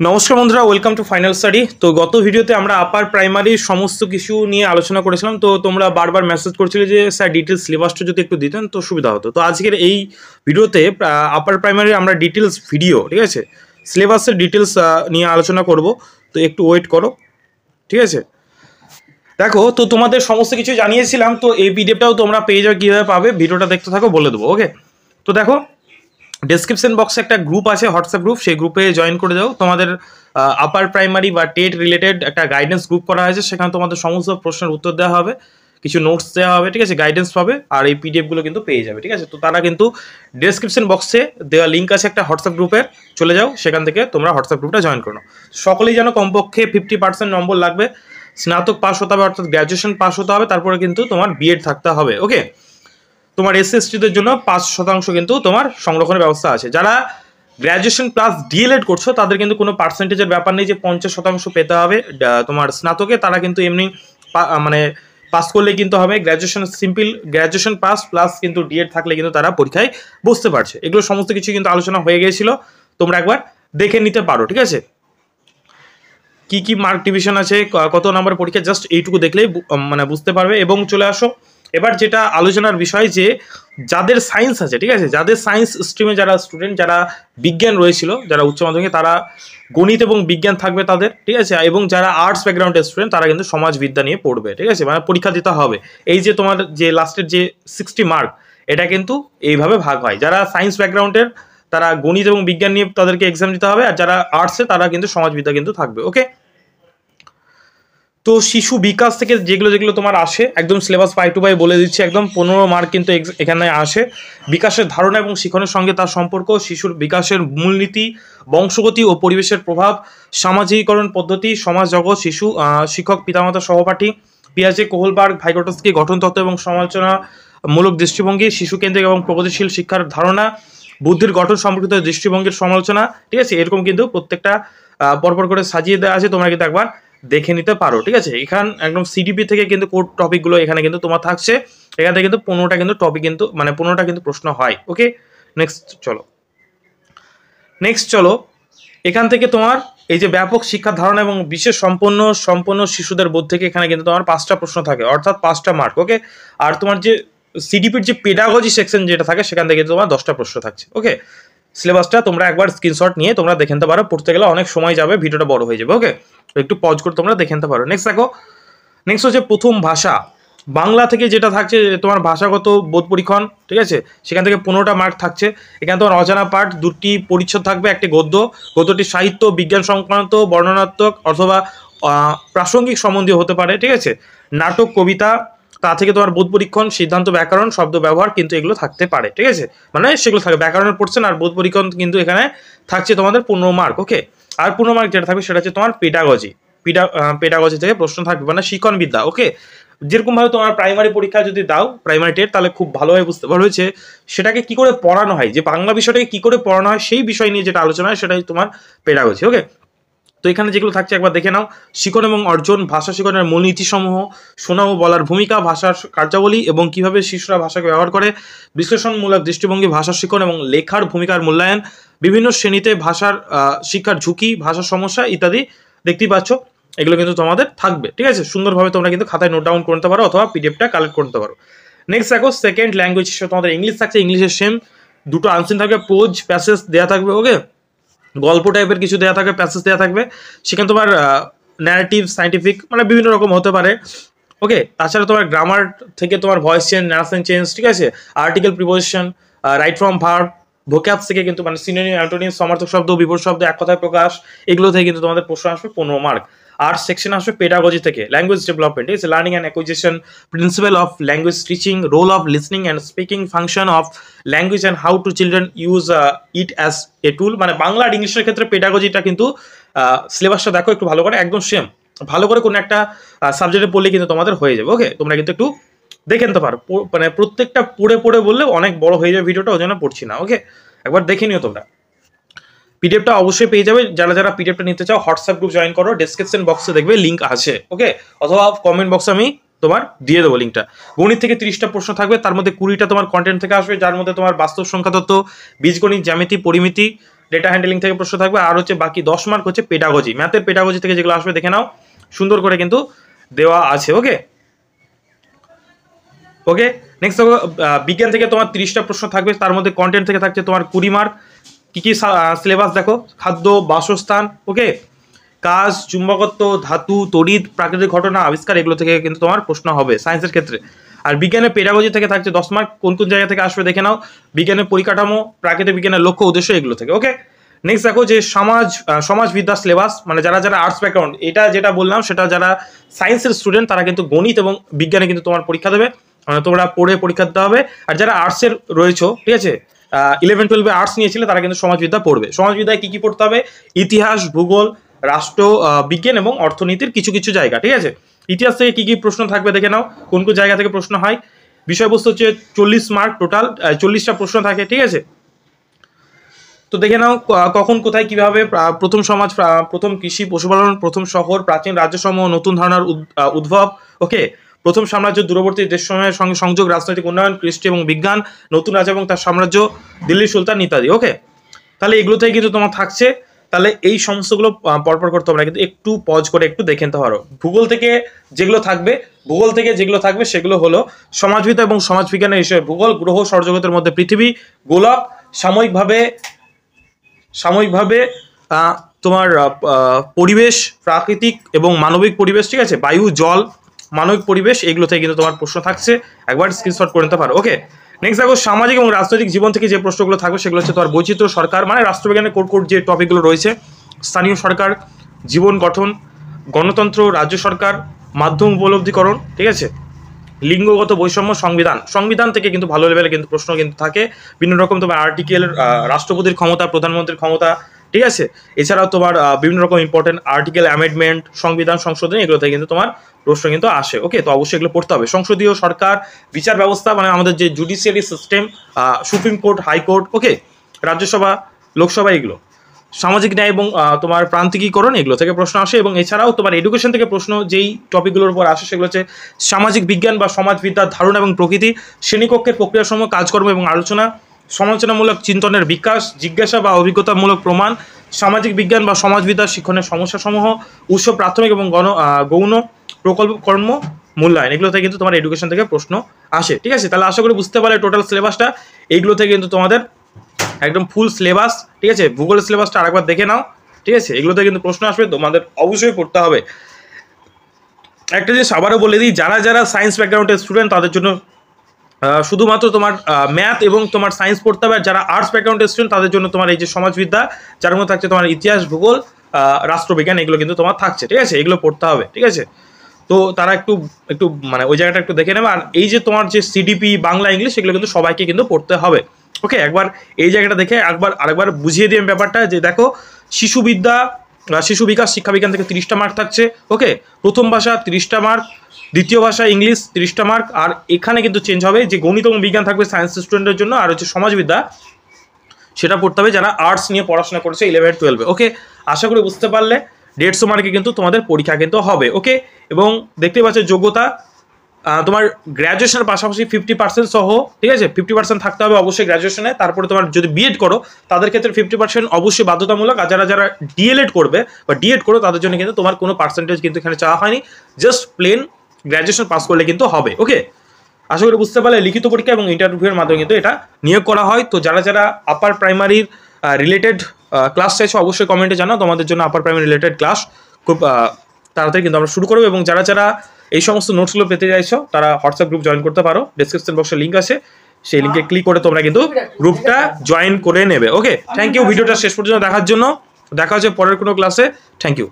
নমস্কার বন্ধুরা, welcome to final study. তো গত ভিডিওতে আমরা আপার প্রাইমারির সমস্ত কিছু নিয়ে আলোচনা করেছিলাম। তো তোমরা বারবার মেসেজ করছিলে যে স্যার ডিটেলস সিলেবাসটা যদি একটু দিতেন তো সুবিধা হতো। তো আজকের এই ভিডিওতে আপার প্রাইমারি আমরা ডিটেলস ভিডিও, ঠিক আছে, সিলেবাসের ডিটেলস নিয়ে আলোচনা করব। তো একটু ওয়েট করো, ঠিক আছে। দেখো, তো তোমাদের সমস্ত কিছু জানিয়েছিলাম, তো এই পিডিএফটাও তোমরা পেয়ে যাবে। কীভাবে পাবে ভিডিওটা দেখতে থাকো, বলে দেবো। ওকে, তো দেখো ডেসক্রিপশন বক্সে একটা গ্রুপ আছে, হোয়াটসঅ্যাপ গ্রুপ, সেই গ্রুপে জয়েন করে যাও। তোমাদের আপার প্রাইমারি বা টেট রিলেটেড একটা গাইডেন্স গ্রুপ করা হয়েছে, সেখানে তোমাদের সমস্ত প্রশ্নের উত্তর দেওয়া হবে, কিছু নোটস দেওয়া হবে, ঠিক আছে, গাইডেন্স পাবে, আর এই পিডিএফগুলো কিন্তু পেয়ে যাবে, ঠিক আছে। তো তারা কিন্তু ডেসক্রিপশন বক্সে দেওয়া লিঙ্ক আছে একটা হোয়াটসঅ্যাপ গ্রুপের, চলে যাও, সেখান থেকে তোমরা হোয়াটসঅ্যাপ গ্রুপটা জয়েন করো। সকলেই যেন কমপক্ষে 50% নম্বর লাগবে, স্নাতক পাস হতে হবে, অর্থাৎ গ্র্যাজুয়েশন পাস হতে হবে, তারপরে কিন্তু তোমার বিএড থাকতে হবে। ওকে, তোমার এসসিএসটিদের জন্য 5% কিন্তু তোমার সংরক্ষণের ব্যবস্থা আছে। যারা গ্র্যাজুয়েশন প্লাস ডিএলএড করছো তাদের কিন্তু কোনো পার্সেন্টেজের ব্যাপার নেই যে 50% পেতে হবে তোমার স্নাতকে। তারা কিন্তু এমনি মানে পাস করলে কিন্তু হবে। Graduation simple graduation pass plus কিন্তু ডিএড থাকলে কিন্তু তারা পরীক্ষায় বসতে পারছে। এগুলো সমস্ত কিছু কিন্তু আলোচনা হয়ে গিয়েছিল, তোমরা একবার দেখে নিতে পারো, ঠিক আছে। কি কি মার্ক ডিভিশন আছে, কত নাম্বার পরীক্ষা, জাস্ট এইটুকু দেখলেই মানে বুঝতে পারবে। এবং চলে আসো এবার যেটা আলোচনার বিষয়, যে যাদের সায়েন্স আছে, ঠিক আছে, যাদের সায়েন্স স্ট্রিমে যারা স্টুডেন্ট, যারা বিজ্ঞান রয়েছিল, যারা উচ্চ মাধ্যমিকে, তারা গণিত এবং বিজ্ঞান থাকবে তাদের, ঠিক আছে। এবং যারা আর্টস ব্যাকগ্রাউন্ডের স্টুডেন্ট তারা কিন্তু সমাজবিদ্যা নিয়ে পড়বে, ঠিক আছে, মানে পরীক্ষা দিতে হবে। এই যে তোমার যে লাস্টের যে 60 মার্ক, এটা কিন্তু এইভাবে ভাগ হয়। যারা সায়েন্স ব্যাকগ্রাউন্ডের তারা গণিত এবং বিজ্ঞান নিয়ে তাদেরকে এক্সাম দিতে হবে, আর যারা আর্টসে তারা কিন্তু সমাজবিদ্যা কিন্তু থাকবে। ওকে, তো শিশু বিকাশ থেকে যেগুলো যেগুলো তোমার আসে, একদম সিলেবাস পাই টু পাই বলে দিচ্ছি, একদম 15 মার্ক কিন্তু এখানে আসে। বিকাশের ধারণা এবং শিক্ষণের সঙ্গে তার সম্পর্ক, শিশুর বিকাশের মূলনীতি, বংশগতি ও পরিবেশের প্রভাব, সামাজিকীকরণ পদ্ধতি, সমাজ জগৎ, শিশু, শিক্ষক, পিতামাতা, সহপাঠী, পিয়াজে, কোহলবার্গ, ভাইগটস্কি, গঠনতত্ত্ব এবং সমালোচনামূলক দৃষ্টিভঙ্গি, শিশু কেন্দ্রিক এবং প্রগতিশীল শিক্ষার ধারণা, বুদ্ধির গঠন সম্পর্কিত দৃষ্টিভঙ্গির সমালোচনা, ঠিক আছে। এরকম কিন্তু প্রত্যেকটা পরপর করে সাজিয়ে দেওয়া আছে, তোমরা কিন্তু একবার দেখে নিতে পারো, ঠিক আছে। এখান একদম সিডিপি থেকে কিন্তু কোড টপিকগুলো এখানে কিন্তু তোমার থাকছে। এখান থেকে কিন্তু 15টা কিন্তু টপিক কিন্তু মানে 15টা কিন্তু প্রশ্ন হয়। ওকে, নেক্সট চলো এখান থেকে তোমার এই যে ব্যাপক শিক্ষার ধারণা এবং বিশেষ সম্পন্ন শিশুদের বোধ থেকে এখানে কিন্তু তোমার 5টা প্রশ্ন থাকে, অর্থাৎ 5টা মার্ক। ওকে, আর তোমার যে সিডিপির যে পেডাগজি সেকশন যেটা থাকে সেখান থেকে তোমার 10টা প্রশ্ন থাকছে। ওকে, সিলেবাসটা তোমরা একবার স্ক্রিনশট নিয়ে তোমরা দেখে নিতে পারো, পড়তে গেলে অনেক সময় যাবে, ভিডিওটা বড় হয়ে যাবে। ওকে, তো একটু পজ করে তোমরা দেখে নিতে পারো। নেক্সট দেখো, নেক্সট হচ্ছে প্রথম ভাষা। বাংলা থেকে যেটা থাকছে তোমার ভাষাগত বোধ পরীক্ষণ, ঠিক আছে, সেখান থেকে 15টা মার্ক থাকছে। এখানে তোমার অজানা পাঠ, 2টি পরিচ্ছদ থাকবে, একটি গদ্যটি সাহিত্য, বিজ্ঞান সংক্রান্ত, বর্ণনাত্মক অথবা প্রাসঙ্গিক সম্বন্ধীয় হতে পারে, ঠিক আছে। নাটক, কবিতা, তা থেকে তোমার বোধ পরীক্ষণ, সিদ্ধান্ত, ব্যাকরণ, শব্দ ব্যবহার কিন্তু এগুলো থাকতে পারে, ঠিক আছে, মানে সেগুলো থাকবে। ব্যাকরণের পড়ছেন আর বোধ পরীক্ষণ কিন্তু এখানে থাকছে তোমাদের 15 মার্ক। ওকে, আর 15 মার্ক যেটা থাকবে সেটা হচ্ছে তোমার পেডাগজি থেকে প্রশ্ন থাকবে, মানে শিক্ষণবিদ্যা। ওকে, যেরকমভাবে তোমার প্রাইমারি পরীক্ষা যদি দাও, প্রাইমারি টেট, তাহলে খুব ভালোভাবে বুঝতে পারবে যে সেটাকে কি করে পড়ানো হয়, যে বাংলা বিষয়টাকে কি করে পড়ানো হয়, সেই বিষয় নিয়ে যেটা আলোচনা হয় সেটাই তোমার পেডাগজি। ওকে, তো এখানে যেগুলো থাকছে একবার দেখে নাও। শিখন এবং অর্জন, ভাষা শিখনের মূলনীতিসমূহ, শোনা ও বলার ভূমিকা, ভাষার কার্যাবলী এবং কিভাবে শিশুরা ভাষাকে ব্যবহার করে, বিশ্লেষণমূলক দৃষ্টিভঙ্গি, ভাষা শিখন এবং লেখার ভূমিকার মূল্যায়ন, বিভিন্ন শ্রেণীতে ভাষার শিক্ষার ঝুঁকি, ভাষার সমস্যা ইত্যাদি দেখতেই পাচ্ছ। এগুলো কিন্তু তোমাদের থাকবে, ঠিক আছে। সুন্দরভাবে তোমরা কিন্তু খাতায় নোট ডাউন করতে পারো অথবা পিডিএফটা কালেক্ট করতে পারো। নেক্সট দেখো, সেকেন্ড ল্যাঙ্গুয়েজ হিসেবে তোমাদের ইংলিশ থাকছে। ইংলিশের সেম 2টো আনসিন থাকবে, পোজ, প্যাসেজ দেওয়া থাকবে। ওকে, গল্প টাইপের কিছু দেওয়া থাকবে, প্যাসেজ দেওয়া থাকবে, সেখানে তোমার ন্যারেটিভ, সাইন্টিফিক, মানে বিভিন্ন রকম হতে পারে। ওকে, তাছাড়া তোমার গ্রামার থেকে তোমার ভয়েস চেঞ্জ, ন্যারেশন চেঞ্জ, ঠিক আছে, article, preposition, right from verb, vocabs থেকে কিন্তু মানে সিনোনিম, অ্যান্টোনিম, সমার্থক শব্দ, বিপরীত শব্দ, এক কথায় প্রকাশ, এগুলো থেকে কিন্তু তোমাদের প্রশ্ন আসবে 15 মার্ক। আর সেকশন আসবে পেডাগজি থেকে, language development, is learning and acquisition, principal of language teaching, role of listening and speaking, function of language and how to children use it as a tool. মানে বাংলা আর ইংলিশের ক্ষেত্রে পেডাগজিটা কিন্তু সিলেবাসটা দেখো একটু ভালো করে, একদম সেম, ভালো করে কোনো একটা সাবজেক্টে পড়লে কিন্তু তোমাদের হয়ে যাবে। ওকে, তোমরা কিন্তু একটু দেখে নিতে পারো, মানে প্রত্যেকটা পড়ে বললে অনেক বড় হয়ে যাবে ভিডিওটা, ওই জন্য পড়ছি না। ওকে, একবার দেখে নিও তোমরা। পিডিএফটা অবশ্যই পেয়ে যাবে, যারা পিডিএফটা নিতে চাও হোয়াটসঅ্যাপ গ্রুপ জয়েন করো, ডেসক্রিপশন বক্সে দেখবে লিঙ্ক আছে। ওকে, অথবা কমেন্ট বক্সে আমি তোমার দিয়ে দেবো লিঙ্কটা। গণিত থেকে 30টা প্রশ্ন থাকবে, তার মধ্যে 20টা তোমার কন্টেন্ট থেকে আসবে, যার মধ্যে তোমার বাস্তব সংখ্যা তত্ত্ব, বীজগণিত, জ্যামিতি, পরিমিতি, ডেটা হ্যান্ডলিং থেকে প্রশ্ন থাকবে, আর হচ্ছে বাকি 10 মার্ক হচ্ছে পেডাগজি, ম্যাথের পেডাগজি থেকে যেগুলো আসবে দেখে নাও, সুন্দর করে কিন্তু দেওয়া আছে। ওকে ওকে নেক্সট দেখো বিজ্ঞান থেকে তোমার 30টা প্রশ্ন থাকবে, তার মধ্যে কন্টেন্ট থেকে থাকছে তোমার 20 মার্ক। কি কি সিলেবাস দেখো, খাদ্য, বাসস্থান, ওকে, কাজ, চুম্বকত্ব, ধাতু, তড়িৎ, প্রাকৃতিক ঘটনা, আবিষ্কার, এগুলো থেকে কিন্তু তোমার প্রশ্ন হবে সায়েন্সের ক্ষেত্রে। আর বিজ্ঞানের পেডাগজি থেকে থাকছে 10 মার্ক, কোন কোন জায়গা থেকে আসবে দেখে নাও, বিজ্ঞানের পরিকাঠামো, প্রাকৃতিক বিজ্ঞানের লক্ষ্য উদ্দেশ্য, এগুলো থেকে। ওকে নেক্সট দেখো যে সমাজবিদ্যা সিলেবাস, মানে যারা যারা আর্টস ব্যাকগ্রাউন্ড, এটা যেটা বললাম সেটা যারা সায়েন্সের স্টুডেন্ট তারা কিন্তু গণিত এবং বিজ্ঞানে কিন্তু তোমার পরীক্ষা দেবে, মানে তোমরা পড়ে পরীক্ষা দিতে হবে। আর যারা আর্টসের রয়েছে, ঠিক আছে, 11-12 আর্টস নিয়েছিলে তারা কিন্তু সমাজবিদ্যা পড়বে। সমাজবিদ্যায় কি কি পড়তে হবে, ইতিহাস, ভূগোল, রাষ্ট্র বিজ্ঞান এবং অর্থনীতির কিছু কিছু জায়গা, ঠিক আছে। ইতিহাস থেকে কি কি প্রশ্ন থাকবে দেখে নাও, কোন কোন জায়গা থেকে প্রশ্ন হয়। বিষয়বস্তু হচ্ছে 40 মার্ক, টোটাল 40টা প্রশ্ন থাকে, ঠিক আছে। তো দেখে নাও কখন কোথায় কিভাবে প্রথম সমাজ, প্রথম কৃষি, পশুপালন, প্রথম শহর, প্রাচীন রাজ্যসমূহ, নতুন ধারণার উদ্ভব, ওকে, প্রথম সাম্রাজ্য, দূরবর্তী দেশসমূহের সঙ্গে সংযোগ, রাজনৈতিক উন্নয়ন, কৃষ্টি এবং বিজ্ঞান, নতুন রাজা এবং তার সাম্রাজ্য, দিল্লির সুলতান ইত্যাদি। ওকে তাহলে এগুলোতেই কিন্তু তোমার থাকছে। তাহলে এই সমস্তগুলো পরপর করতে হবে না, কিন্তু একটু পজ করে একটু দেখে নিতে পারো। ভূগোল থেকে যেগুলো থাকবে সেগুলো হলো সমাজবিদ্যা এবং সমাজবিজ্ঞানের হিসেবে ভূগোল, গ্রহ সৌরজগতের মধ্যে পৃথিবী, গোলক, সাময়িকভাবে তোমার পরিবেশ, প্রাকৃতিক এবং মানবিক পরিবেশ, ঠিক আছে, বায়ু, জল, মানবিক পরিবেশ, এগুলো থেকে কিন্তু তোমার প্রশ্ন থাকছে, একবার স্ক্রিনশট করে নিতে পারো। ওকে নেক্সট দেখো সামাজিক এবং রাজনৈতিক জীবন থেকে যে প্রশ্নগুলো থাকবে সেগুলো হচ্ছে তোমার বৈচিত্র্য, সরকার, মানে রাষ্ট্রবিজ্ঞানের কোর যে টপিকগুলো রয়েছে, স্থানীয় সরকার, জীবন গঠন, গণতন্ত্র, রাজ্য সরকার, মাধ্যম উপলব্ধিকরণ, ঠিক আছে, লিঙ্গগত বৈষম্য, সংবিধান থেকে কিন্তু ভালো লেভেলে কিন্তু প্রশ্ন কিন্তু থাকে, বিভিন্ন রকম তোমার আর্টিকেল, রাষ্ট্রপতির ক্ষমতা, প্রধানমন্ত্রীর ক্ষমতা, ঠিক আছে, এছাড়াও তোমার বিভিন্ন রকম ইম্পর্টেন্ট আর্টিকেল অ্যামেন্ডমেন্ট, সংবিধান সংশোধনী, এগুলো থেকে কিন্তু তোমার প্রশ্ন কিন্তু আসে। ওকে তো অবশ্যই এগুলো পড়তে হবে। সংসদীয় সরকার, বিচার ব্যবস্থা, মানে আমাদের যে judiciary system, supreme court, high court, okay, Rajya Sabha, Lok Sabha, এগুলো, সামাজিক ন্যায় এবং তোমার প্রান্তিকীকরণ, এগুলো থেকে প্রশ্ন আসে। এবং এছাড়াও তোমার এডুকেশন থেকে প্রশ্ন যেই টপিকগুলোর উপর আসে সেগুলো হচ্ছে সামাজিক বিজ্ঞান বা সমাজবিদ্যার ধারণা এবং প্রকৃতি, শ্রেণীকক্ষের প্রক্রিয়াসমূহ, কাজকর্ম এবং আলোচনা, সমালোচনামূলক চিন্তনের বিকাশ, জিজ্ঞাসা বা অভিজ্ঞতামূলক প্রমাণ, সামাজিক বিজ্ঞান বা সমাজবিদ্যা শিক্ষণের সমস্যাসমূহ, উৎস, প্রাথমিক এবং গৌণ প্রকল্প কর্ম মূল্যায়ন, এগুলো থেকে কিন্তু তোমার এডুকেশন থেকে প্রশ্ন আসে, ঠিক আছে। তাহলে আশা করি বুঝতে পারলে টোটাল সিলেবাসটা, এইগুলো থেকে কিন্তু তোমাদের একদম ফুল সিলেবাস, ঠিক আছে। ভূগোলের সিলেবাসটা আরেকবার দেখে নাও, ঠিক আছে, এগুলোতে কিন্তু প্রশ্ন আসবে, তোমাদের অবশ্যই পড়তে হবে। একটা জিনিস আবারও বলে দিই, যারা যারা সায়েন্স ব্যাকগ্রাউন্ডের স্টুডেন্ট তাদের জন্য শুধুমাত্র তোমার ম্যাথ এবং তোমার সায়েন্স পড়তে হবে। আর যারা আর্টস ব্যাকগ্রাউন্ডের স্টুডেন্ট তাদের জন্য তোমার এই যে সমাজবিদ্যা, যার মধ্যে থাকছে তোমার ইতিহাস, ভূগোল, রাষ্ট্রবিজ্ঞান, এগুলো কিন্তু তোমার থাকছে, ঠিক আছে, এগুলো পড়তে হবে, ঠিক আছে। তো তারা একটু মানে ওই জায়গাটা একটু দেখে নেবে। আর এই যে তোমার যে সিডিপি, বাংলা, ইংলিশ, এগুলো কিন্তু সবাইকে কিন্তু পড়তে হবে। ওকে একবার এই জায়গাটা দেখে আরেকবার বুঝিয়ে দিই ব্যাপারটা, যে দেখো শিশু বিকাশ শিক্ষা বিজ্ঞান থেকে 30টা মার্ক থাকছে। ওকে প্রথম ভাষা 30টা মার্ক, দ্বিতীয় ভাষা ইংলিশ 30টা মার্ক। আর এখানে কিন্তু চেঞ্জ হবে, যে গণিত এবং বিজ্ঞান থাকবে সায়েন্স স্টুডেন্টের জন্য, আর হচ্ছে সমাজবিদ্যা সেটা পড়তে হবে যারা আর্টস নিয়ে পড়াশোনা করেছে 11-12। ওকে আশা করি বুঝতে পারলে। 150 মার্কে কিন্তু তোমাদের পরীক্ষা কিন্তু হবে। ওকে এবং দেখতে পাচ্ছ যোগ্যতা তোমার গ্র্যাজুয়েশনের পাশাপাশি 50% সহ, ঠিক আছে, 50% থাকতে হবে অবশ্যই গ্র্যাজুয়েশনে। তারপরে তোমার যদি বিএড করো তাদের ক্ষেত্রে 50% অবশ্যই বাধ্যতামূলক। আর যারা ডিএলএড করবে বা ডিএড করো তাদের জন্য কিন্তু তোমার কোনো পার্সেন্টেজ কিন্তু এখানে চাওয়া হয়নি, জাস্ট প্লেন গ্র্যাজুয়েশন পাস করলে কিন্তু হবে। ওকে আশা করি বুঝতে পারলে। লিখিত পরীক্ষা এবং ইন্টারভিউয়ের মাধ্যমে কিন্তু এটা নিয়োগ করা হয়। তো যারা আপার প্রাইমারির রিলেটেড ক্লাস চাইছো অবশ্যই কমেন্টে জানাও, তোমাদের জন্য আপার প্রাইমারি রিলেটেড ক্লাস খুব তাড়াতাড়ি কিন্তু আমরা শুরু করবো। এবং যারা এই সমস্ত নোটসগুলো পেতে চাইছো তারা হোয়াটসঅ্যাপ গ্রুপ জয়েন করতে পারো, ডিসক্রিপশন বক্সে লিঙ্ক আছে, সেই লিঙ্কে ক্লিক করে তোমরা কিন্তু গ্রুপটা জয়েন করে নেবে। ওকে থ্যাংক ইউ ভিডিওটা শেষ পর্যন্ত দেখার জন্য। দেখা হচ্ছে পরের কোনো ক্লাসে। Thank you.